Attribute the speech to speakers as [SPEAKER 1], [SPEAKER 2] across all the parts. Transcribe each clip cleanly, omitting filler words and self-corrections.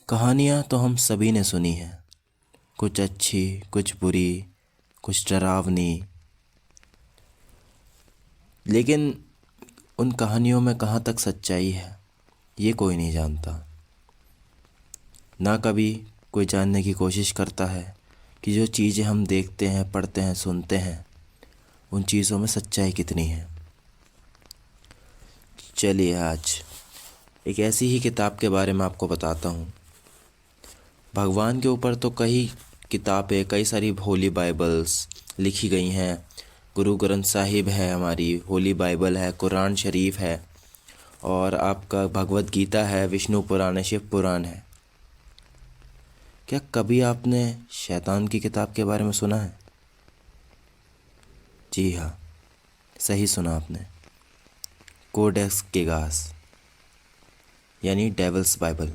[SPEAKER 1] कहानियाँ तो हम सभी ने सुनी हैं, कुछ अच्छी, कुछ बुरी, कुछ डरावनी। लेकिन उन कहानियों में कहाँ तक सच्चाई है, ये कोई नहीं जानता। ना कभी कोई जानने की कोशिश करता है कि जो चीज़ें हम देखते हैं, पढ़ते हैं, सुनते हैं, उन चीज़ों में सच्चाई कितनी है। चलिए आज एक ऐसी ही किताब के बारे में आपको बताता हूँ। भगवान के ऊपर तो कई किताबें, कई सारी होली बाइबल्स लिखी गई हैं। गुरु ग्रंथ साहिब है, हमारी होली बाइबल है, कुरान शरीफ है, और आपका भगवत गीता है, विष्णु पुराण है, शिव पुराण है। क्या कभी आपने शैतान की किताब के बारे में सुना है? जी हाँ, सही सुना आपने। कोडेक्स गिगास यानी डेविल्स बाइबल।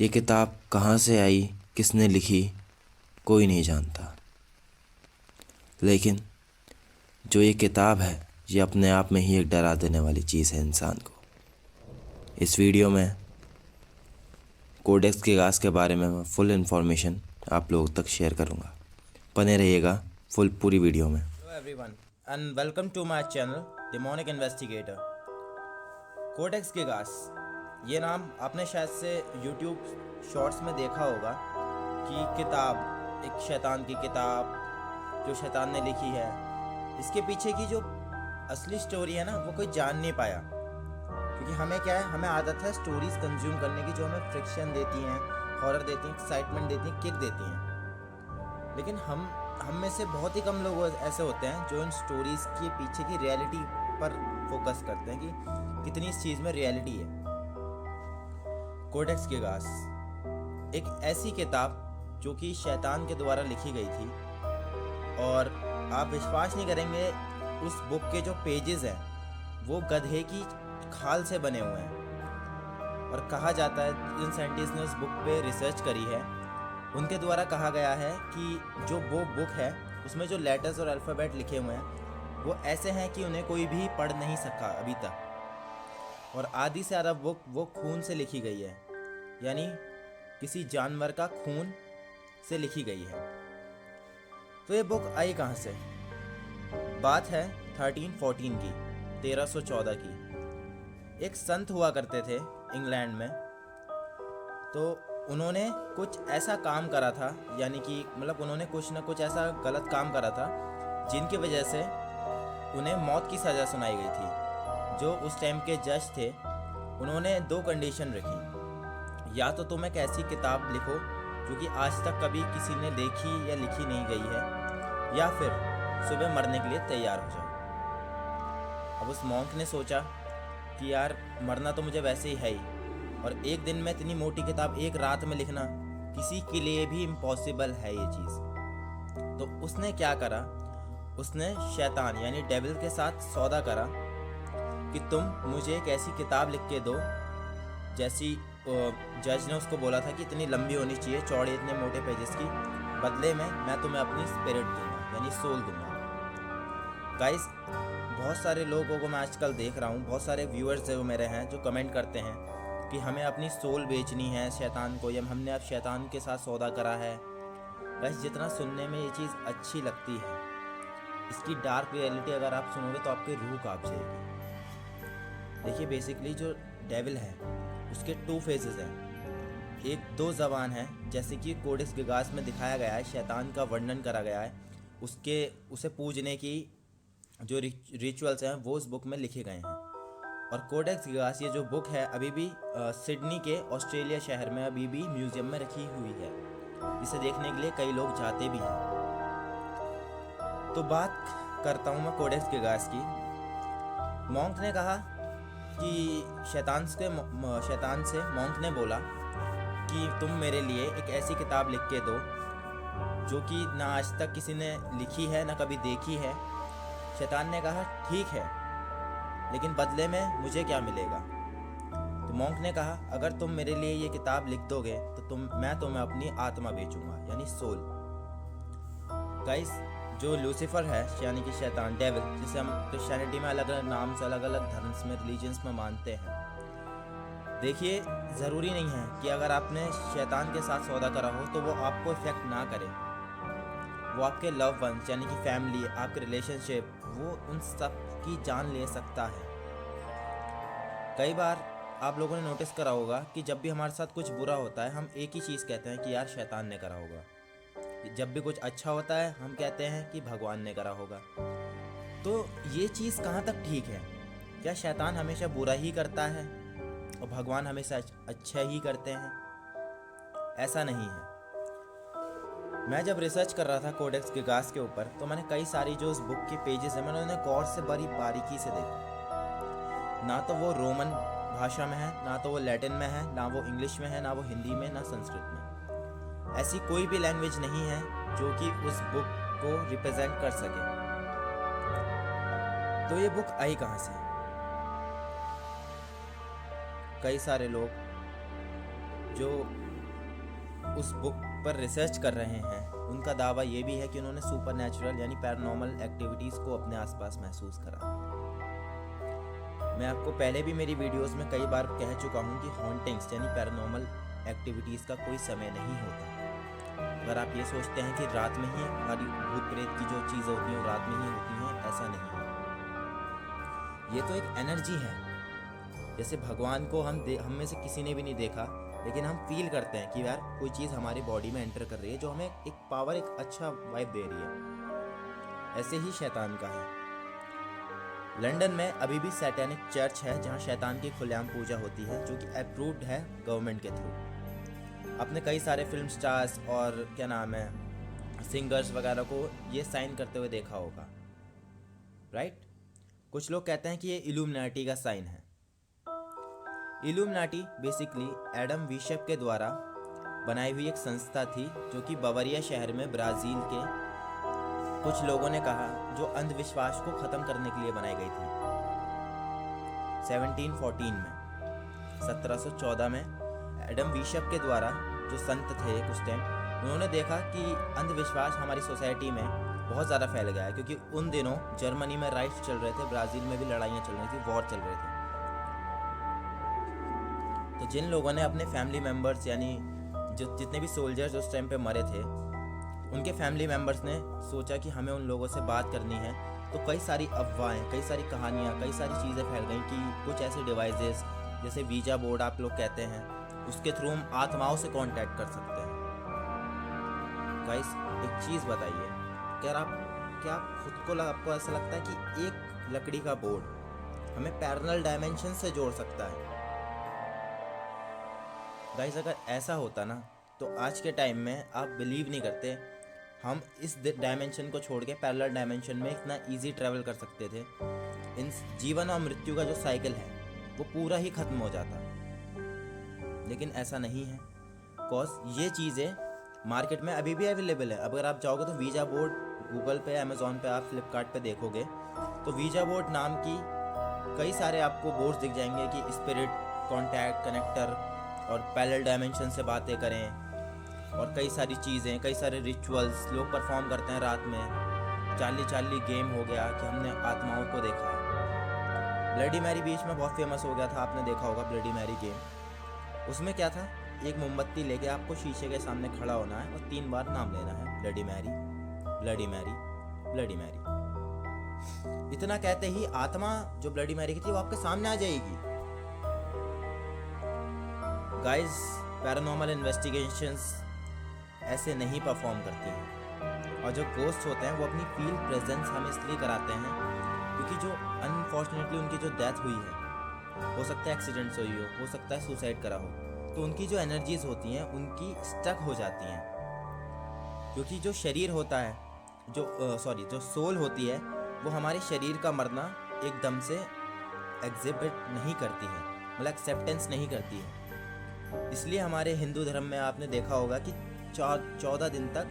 [SPEAKER 1] ये किताब कहाँ से आई, किसने लिखी, कोई नहीं जानता। लेकिन जो ये किताब है, ये अपने आप में ही एक डरा देने वाली चीज़ है इंसान को। इस वीडियो में कोडेक्स गिगास के बारे में मैं फुल इन्फॉर्मेशन आप लोगों तक शेयर करूँगा। बने रहिएगा पूरी वीडियो में।
[SPEAKER 2] Hello everyone and welcome to my channel Demonic Investigator। Codex Gigas, ये नाम आपने शायद से YouTube शॉर्ट्स में देखा होगा कि किताब, एक शैतान की किताब जो शैतान ने लिखी है। इसके पीछे की जो असली स्टोरी है ना, वो कोई जान नहीं पाया, क्योंकि हमें क्या है, हमें आदत है स्टोरीज कंज्यूम करने की जो हमें फ्रिक्शन देती हैं, हॉरर देती हैं, एक्साइटमेंट देती हैं, किक देती हैं। लेकिन हम में से बहुत ही कम लोग ऐसे होते हैं जो इन स्टोरीज़ के पीछे की रियलिटी पर फोकस करते हैं कि कितनी इस चीज़ में रियलिटी है। कोडेक्स गिगास एक ऐसी किताब जो कि शैतान के द्वारा लिखी गई थी, और आप विश्वास नहीं करेंगे, उस बुक के जो पेजेस हैं वो गधे की खाल से बने हुए हैं। और कहा जाता है, जिन साइंटिस्ट ने उस बुक पे रिसर्च करी है उनके द्वारा कहा गया है कि जो वो बुक है उसमें जो लेटर्स और अल्फ़ाबेट लिखे हुए हैं वो ऐसे हैं कि उन्हें कोई भी पढ़ नहीं सका अभी तक। और आधी से ज़्यादा बुक वो खून से लिखी गई है, यानी किसी जानवर का खून से लिखी गई है। तो ये बुक आई कहाँ से? बात है 1314 की, 1314 की। एक संत हुआ करते थे इंग्लैंड में। तो उन्होंने कुछ ऐसा काम करा था, यानी कि मतलब उन्होंने कुछ ना कुछ ऐसा गलत काम करा था जिनकी वजह से उन्हें मौत की सज़ा सुनाई गई थी। जो उस टाइम के जज थे, उन्होंने दो कंडीशन रखी। या तो तुम एक ऐसी किताब लिखो जो कि आज तक कभी किसी ने देखी या लिखी नहीं गई है, या फिर सुबह मरने के लिए तैयार हो जाओ। अब उस मॉन्क ने सोचा कि यार मरना तो मुझे वैसे ही है ही, और एक दिन में इतनी मोटी किताब एक रात में लिखना किसी के लिए भी इम्पॉसिबल है ये चीज़। तो उसने क्या करा, उसने शैतान यानी डेविल के साथ सौदा करा कि तुम मुझे एक ऐसी किताब लिख के दो जैसी जज ने उसको बोला था कि इतनी लंबी होनी चाहिए, चौड़े इतने मोटे पेजेस की। बदले में मैं तुम्हें अपनी स्पिरिट दूंगा, यानी सोल दूंगा। गाइस, बहुत सारे लोगों को मैं आजकल देख रहा हूँ, बहुत सारे व्यूअर्स जो मेरे हैं जो कमेंट करते हैं कि हमें अपनी सोल बेचनी है शैतान को, या हमने अब शैतान के साथ सौदा करा है। गाइस, जितना सुनने में ये चीज़ अच्छी लगती है, इसकी डार्क रियलिटी अगर आप सुनोगे तो आपकी रूह कांप जाएगी। देखिए, बेसिकली जो डेविल है उसके टू फेसेस हैं। एक दो ज़बान है, जैसे कि कोडेक्स गिगास में दिखाया गया है, शैतान का वर्णन करा गया है। उसे पूजने की जो रिचुअल्स हैं वो उस बुक में लिखे गए हैं। और कोडेक्स गिगास, ये जो बुक है, अभी भी सिडनी के ऑस्ट्रेलिया शहर में अभी भी म्यूजियम में रखी हुई है। इसे देखने के लिए कई लोग जाते भी हैं। तो बात करता हूँ मैं कोडेक्स गिगास की। मॉन्क ने कहा कि शैतान से मॉन्क ने बोला कि तुम मेरे लिए एक ऐसी किताब लिख के दो जो कि ना आज तक किसी ने लिखी है, ना कभी देखी है। शैतान ने कहा ठीक है, लेकिन बदले में मुझे क्या मिलेगा? तो मॉन्क ने कहा, अगर तुम मेरे लिए ये किताब लिख दोगे तो मैं तुम्हें अपनी आत्मा बेचूंगा, यानी सोल। गाइस, जो लूसीफर है यानी कि शैतान, डेविल, जिसे हम क्रिश्चियनिटी में अलग अलग नाम से, अलग अलग धर्म में, रिलीजन्स में मानते हैं। देखिए, ज़रूरी नहीं है कि अगर आपने शैतान के साथ सौदा करा हो तो वो आपको इफ़ेक्ट ना करे। वो आपके लव वंस यानी कि फैमिली, आपके रिलेशनशिप, वो उन सब की जान ले सकता है। कई बार आप लोगों ने नोटिस करा होगा कि जब भी हमारे साथ कुछ बुरा होता है हम एक ही चीज़ कहते हैं कि यार शैतान ने करा होगा। जब भी कुछ अच्छा होता है हम कहते हैं कि भगवान ने करा होगा। तो ये चीज़ कहाँ तक ठीक है? क्या शैतान हमेशा बुरा ही करता है और भगवान हमेशा अच्छा ही करते हैं? ऐसा नहीं है। मैं जब रिसर्च कर रहा था कोडेक्स गिगास के ऊपर तो मैंने कई सारी जो उस बुक के पेजेस हैं मैंने उन्हें गौर से बड़ी बारीकी से देखा। ना तो वो रोमन भाषा में है, ना तो वो लैटिन में है, ना वो इंग्लिश में है, ना वो हिंदी में, ना संस्कृत में। ऐसी कोई भी लैंग्वेज नहीं है जो कि उस बुक को रिप्रेजेंट कर सके। तो ये बुक आई कहाँ से? कई सारे लोग जो उस बुक पर रिसर्च कर रहे हैं उनका दावा ये भी है कि उन्होंने सुपरनैचुरल यानी पैरानॉर्मल एक्टिविटीज़ को अपने आसपास महसूस करा। मैं आपको पहले भी मेरी वीडियोस में कई बार कह चुका हूँ कि हॉन्टिंग्स यानी पैरानॉर्मल एक्टिविटीज़ का कोई समय नहीं होता। अगर आप ये सोचते हैं कि रात में ही हमारी भूत प्रेत की जो चीज़ें होती हैं वो रात में ही होती हैं, ऐसा नहीं है। ये तो एक एनर्जी है। जैसे भगवान को हम में से किसी ने भी नहीं देखा, लेकिन हम फील करते हैं कि यार कोई चीज़ हमारी बॉडी में एंटर कर रही है जो हमें एक पावर, एक अच्छा वाइब दे रही है। ऐसे ही शैतान का है। लंदन में अभी भी सैटेनिक चर्च है जहाँ शैतान की खुलेआम पूजा होती है, जो कि अप्रूव्ड है गवर्नमेंट के थ्रू। आपने कई सारे फिल्म स्टार्स और क्या नाम है सिंगर्स वगैरह को ये साइन करते हुए देखा होगा, राइट? कुछ लोग कहते हैं कि ये इल्यूमिनाटी का साइन है। इल्यूमिनाटी बेसिकली एडम विशप के द्वारा बनाई हुई एक संस्था थी जो कि बवरिया शहर में ब्राज़ील के कुछ लोगों ने कहा जो अंधविश्वास को ख़त्म करने के लिए बनाई गई थी। 1714 में 1714 में एडम विशप के द्वारा जो संत थे कुछ टाइम, उन्होंने देखा कि अंधविश्वास हमारी सोसाइटी में बहुत ज़्यादा फैल गया है, क्योंकि उन दिनों जर्मनी में राइट्स चल रहे थे, ब्राज़ील में भी लड़ाइयाँ चल रही थी, वॉर चल रहे थे। तो जिन लोगों ने अपने फैमिली मेम्बर्स यानी जो जितने भी सोल्जर्स उस टाइम पे मरे थे, उनके फैमिली मेम्बर्स ने सोचा कि हमें उन लोगों से बात करनी है। तो कई सारी अफवाहें, कई सारी कहानियाँ, कई सारी चीज़ें फैल गई कि कुछ ऐसे डिवाइसेस जैसे वीजा बोर्ड आप लोग कहते हैं, उसके थ्रू हम आत्माओं से कांटेक्ट कर सकते हैं। गाइस, एक चीज़ बताइए, क्या खुद को आपको ऐसा लगता है कि एक लकड़ी का बोर्ड हमें पैरेलल डायमेंशन से जोड़ सकता है? गाइस, अगर ऐसा होता ना तो आज के टाइम में आप बिलीव नहीं करते, हम इस डायमेंशन को छोड़ के पैरेलल डायमेंशन में इतना इजी ट्रैवल कर सकते थे। इन जीवन और मृत्यु का जो साइकिल है वो पूरा ही ख़त्म हो जाता। लेकिन ऐसा नहीं है, बिकॉज ये चीज़ें मार्केट में अभी भी अवेलेबल है। अगर आप जाओगे तो वीजा बोर्ड गूगल पे, अमेज़ॉन पे, आप फ्लिपकार्ट पे देखोगे तो वीजा बोर्ड नाम की कई सारे आपको बोर्ड्स दिख जाएंगे कि स्पिरिट, कॉन्टैक्ट, कनेक्टर और पैरेलल डायमेंशन से बातें करें, और कई सारी चीज़ें, कई सारे रिचुअल्स लोग परफॉर्म करते हैं रात में। चार्ली गेम हो गया कि हमने आत्माओं को देखा है। ब्लडी मैरी बीच में बहुत फेमस हो गया था, आपने देखा होगा ब्लडी मैरी गेम। उसमें क्या था, एक मोमबत्ती लेके आपको शीशे के सामने खड़ा होना है और 3 बार नाम लेना है, Bloody Mary, Bloody Mary, Bloody Mary. इतना कहते ही आत्मा जो ब्लडी मैरी की थी वो आपके सामने आ जाएगी। गाइस, पैरानॉर्मल इन्वेस्टिगेशंस ऐसे नहीं परफॉर्म करती हैं, और जो गोस्ट होते हैं वो अपनी फील्ड प्रेजेंस हमें इसलिए कराते हैं क्योंकि जो अनफॉर्चुनेटली उनकी जो डेथ हुई है, हो सकता है एक्सीडेंट से हुई हो सकता है सुसाइड करा हो, तो उनकी जो एनर्जीज होती हैं उनकी स्टक हो जाती हैं। क्योंकि जो शरीर होता है, जो सोल होती है, वो हमारे शरीर का मरना एकदम से एग्जिबिट नहीं करती है, मतलब एक्सेप्टेंस नहीं करती है। इसलिए हमारे हिंदू धर्म में आपने देखा होगा कि 14 दिन तक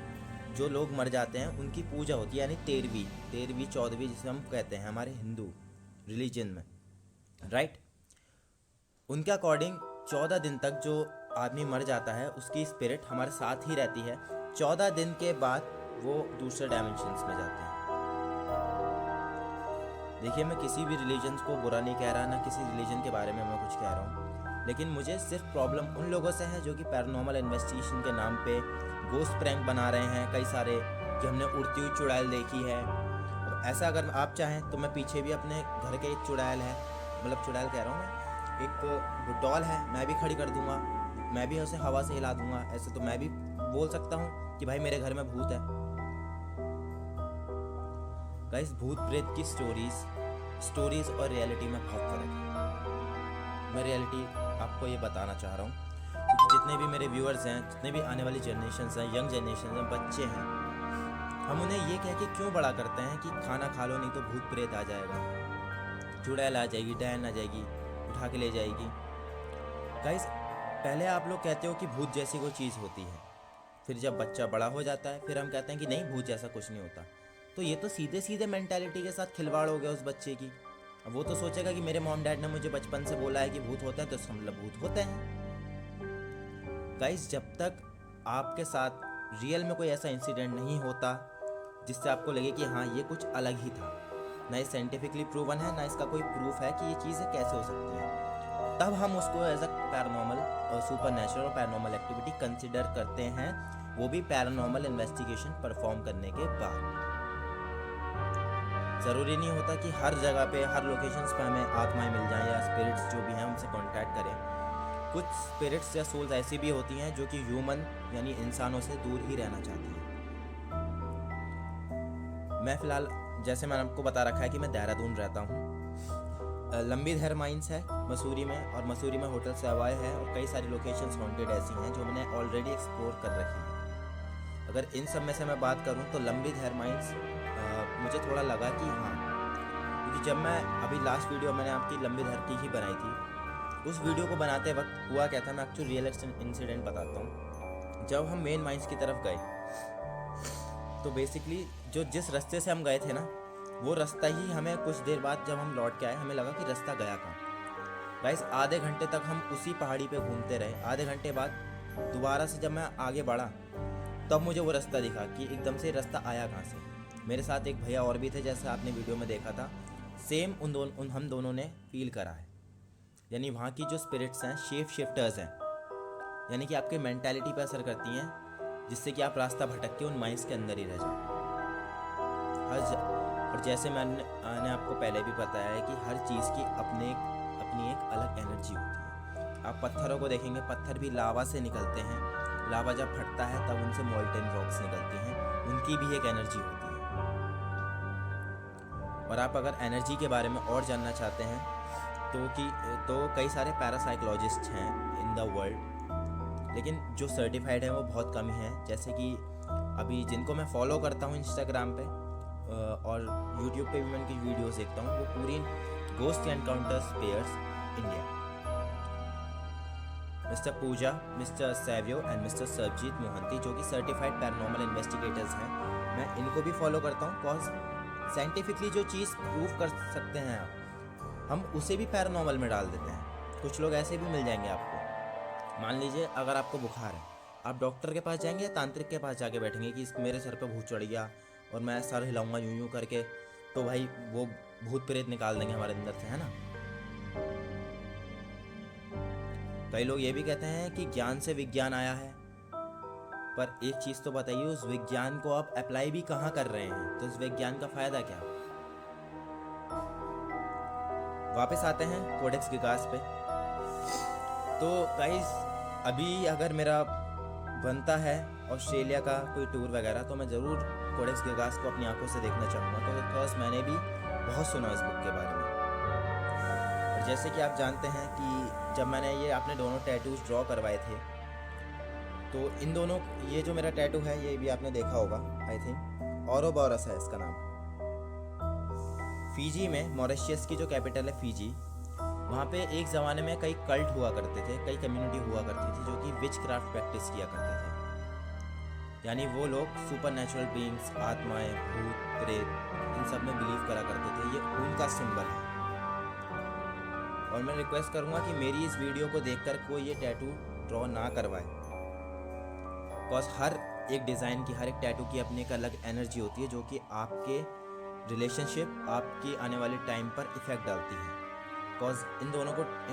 [SPEAKER 2] जो लोग मर जाते हैं उनकी पूजा होती है, यानी 13वीं 14वीं जिसे हम कहते हैं हमारे हिंदू रिलीजन में, राइट? उनके अकॉर्डिंग 14 दिन तक जो आदमी मर जाता है उसकी स्पिरिट हमारे साथ ही रहती है। 14 दिन के बाद वो दूसरे डायमेंशंस में जाते हैं। देखिए, मैं किसी भी रिलीजन को बुरा नहीं कह रहा, ना किसी रिलीजन के बारे में मैं कुछ कह रहा हूँ। लेकिन मुझे सिर्फ प्रॉब्लम उन लोगों से है जो कि पैरानॉर्मल इन्वेस्टिगेशन के नाम पे गोस्ट प्रैंक बना रहे हैं कई सारे, कि हमने उड़ती हुई चुड़ैल देखी है। अब ऐसा अगर आप चाहें तो मैं पीछे भी अपने घर के एक चुड़ैल है, मतलब चुड़ैल कह रहा हूँ मैं, एक डॉल है, मैं भी खड़ी कर दूंगा, मैं भी उसे हवा से हिला दूंगा। ऐसे तो मैं भी बोल सकता हूँ कि भाई मेरे घर में भूत है। गाइस, भूत प्रेत की स्टोरीज और रियलिटी में बहुत फर्क है। मैं रियलिटी आपको ये बताना चाह रहा हूँ क्योंकि जितने भी मेरे व्यूअर्स हैं, जितने भी आने वाली जनरेशन हैं, यंग जनरेशन हैं, बच्चे हैं, हम उन्हें ये कह के क्यों बड़ा करते हैं कि खाना खा लो नहीं तो भूत प्रेत आ जाएगा, चुड़ैल आ जाएगी, डैन आ जाएगी, उठा के ले जाएगी। गाइस, पहले आप लोग कहते हो कि भूत जैसी कोई चीज़ होती है, फिर जब बच्चा बड़ा हो जाता है फिर हम कहते हैं कि नहीं, भूत जैसा कुछ नहीं होता। तो ये तो सीधे सीधे मेंटालिटी के साथ खिलवाड़ हो गया उस बच्चे की। अब वो तो सोचेगा कि मेरे मॉम डैड ने मुझे बचपन से बोला है कि भूत होते हैं, तो इसका मतलब भूत होते हैं। गाइस, जब तक आपके साथ रियल में कोई ऐसा इंसिडेंट नहीं होता जिससे आपको लगे कि हाँ ये कुछ अलग ही था, ना ये साइंटिफिकली प्रूवन है, ना इसका कोई प्रूफ है कि ये चीज़ें कैसे हो सकती हैं, तब हम उसको एज अ पैरानॉर्मल और सुपर नेचुरल और पैरानॉर्मल एक्टिविटी कंसिडर करते हैं, वो भी पैरानॉर्मल इन्वेस्टिगेशन परफॉर्म करने के बाद। ज़रूरी नहीं होता कि हर जगह पे, हर लोकेशंस पे हमें आत्माएं मिल जाएं या स्पिरिट्स जो भी हैं उनसे कांटेक्ट करें। कुछ स्पिरिट्स या सोल्स ऐसी भी होती हैं जो कि ह्यूमन यानी इंसानों से दूर ही रहना चाहती हैं। मैं फ़िलहाल, जैसे मैंने आपको बता रखा है कि मैं देहरादून रहता हूँ। लंबी धर माइंस है मसूरी में, और मसूरी में होटल सेवाएं है, और कई सारी लोकेशंस हॉन्टेड ऐसी हैं जो मैंने ऑलरेडी एक्सप्लोर कर रखी हैं। अगर इन सब में से मैं बात करूँ तो लंबी धर माइंस मुझे थोड़ा लगा कि हाँ, क्योंकि जब मैं अभी लास्ट वीडियो मैंने आपकी लंबी धर की ही बनाई थी, उस वीडियो को बनाते वक्त हुआ क्या था, मैं आपको रियल इंसिडेंट बताता हूँ। जब हम मेन माइंस की तरफ गए तो बेसिकली जिस रास्ते से हम गए थे ना, वो रास्ता ही हमें कुछ देर बाद जब हम लौट के आए हमें लगा कि रास्ता गया कहाँ। गाइस, आधे घंटे तक हम उसी पहाड़ी पे घूमते रहे। आधे घंटे बाद दोबारा से जब मैं आगे बढ़ा तब मुझे वो रास्ता दिखा कि एकदम से रास्ता आया कहाँ से। मेरे साथ एक भैया और भी थे, जैसे आपने वीडियो में देखा था, सेम हम दोनों ने फील करा है। यानी वहाँ की जो स्पिरिट्स हैं, शेप शिफ्टर्स हैं, यानी कि आपके मेंटालिटी पे असर करती हैं, जिससे कि आप रास्ता भटक के उन माइंड्स के अंदर ही रह जाओ। और जैसे मैंने आपको पहले भी बताया है कि हर चीज़ की अपनी एक अलग एनर्जी होती है। आप पत्थरों को देखेंगे, पत्थर भी लावा से निकलते हैं, लावा जब फटता है तब उनसे मोल्टेन रॉक्स निकलती हैं, उनकी भी एक एनर्जी होती है। और आप अगर एनर्जी के बारे में और जानना चाहते हैं तो कई सारे पैरासाइकोलॉजिस्ट हैं इन द वर्ल्ड, लेकिन जो सर्टिफाइड हैं वो बहुत कम हैं। जैसे कि अभी जिनको मैं फॉलो करता हूँ इंस्टाग्राम पे और यूट्यूब पे भी मैं उनकी वीडियोस देखता हूँ, वो पूरी ghost encounters pairs India, mister Pooja, mister Savio and mister Sarjit Mohanty, जो कि सर्टिफाइड पैरानॉर्मल इन्वेस्टिगेटर्स हैं, मैं इनको भी फॉलो करता हूँ। बिकॉज साइंटिफिकली जो चीज़ प्रूव कर सकते हैं हम उसे भी पैरानॉर्मल में डाल देते हैं। कुछ लोग ऐसे भी मिल जाएंगे आपको। मान लीजिए अगर आपको बुखार है, आप डॉक्टर के पास जाएंगे या तांत्रिक के पास जाके बैठेंगे कि मेरे सर पे भूत चढ़ गया और मैं सर हिलाऊंगा यूं यूं करके, तो भाई वो भूत प्रेत निकाल देंगे हमारे अंदर से, है ना। कई लोग ये भी कहते हैं कि ज्ञान से विज्ञान आया है, पर एक चीज़ तो बताइए, उस विज्ञान को आप अप्लाई भी कहाँ कर रहे हैं, तो उस विज्ञान का फायदा क्या। वापस आते हैं कोडेक्स गिगास पे। तो गाइस, अभी अगर मेरा बनता है ऑस्ट्रेलिया का कोई टूर वगैरह, तो मैं ज़रूर कोडेक्स गिगास को अपनी आंखों से देखना चाहूँगा, तो बिकॉज मैंने भी बहुत सुना इस बुक के बारे में। और जैसे कि आप जानते हैं कि जब मैंने ये अपने दोनों टैटूज ड्रॉ करवाए थे, तो इन दोनों, ये जो मेरा टैटू है ये भी आपने देखा होगा, आई थिंक ओरोबोरस है इसका नाम। फिजी में, मॉरिशस की जो कैपिटल है फिजी, वहाँ पे एक ज़माने में कई कल्ट हुआ करते थे, कई कम्युनिटी हुआ करती थी जो कि विच क्राफ्ट प्रैक्टिस किया करते थे। यानी वो लोग सुपर नेचुरल बीइंग्स, आत्माएं, भूत प्रेत, इन सब में बिलीव करा करते थे। ये उनका सिंबल है। और मैं रिक्वेस्ट करूँगा कि मेरी इस वीडियो को देखकर कोई ये टैटू ड्रॉ ना करवाए, बिकॉज हर एक डिज़ाइन की, हर एक टैटू की अपनी एक अलग एनर्जी होती है, जो कि आपके रिलेशनशिप, आपकी आने वाले टाइम पर इफ़ेक्ट डालती है। बिकॉज इन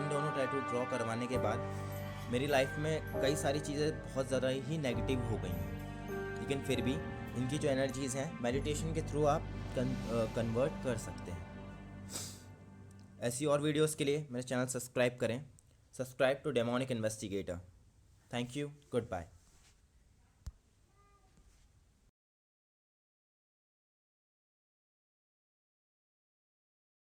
[SPEAKER 2] दोनों टैटू ड्रॉ करवाने के बाद मेरी लाइफ में कई सारी चीज़ें बहुत ज़्यादा ही नेगेटिव हो गई हैं, लेकिन फिर भी इनकी जो एनर्जीज़ हैं मेडिटेशन के थ्रू आप कन्वर्ट कर सकते हैं। ऐसी और वीडियोस के लिए मेरे चैनल सब्सक्राइब करें। Subscribe to Demonic Investigator. Thank you, good bye.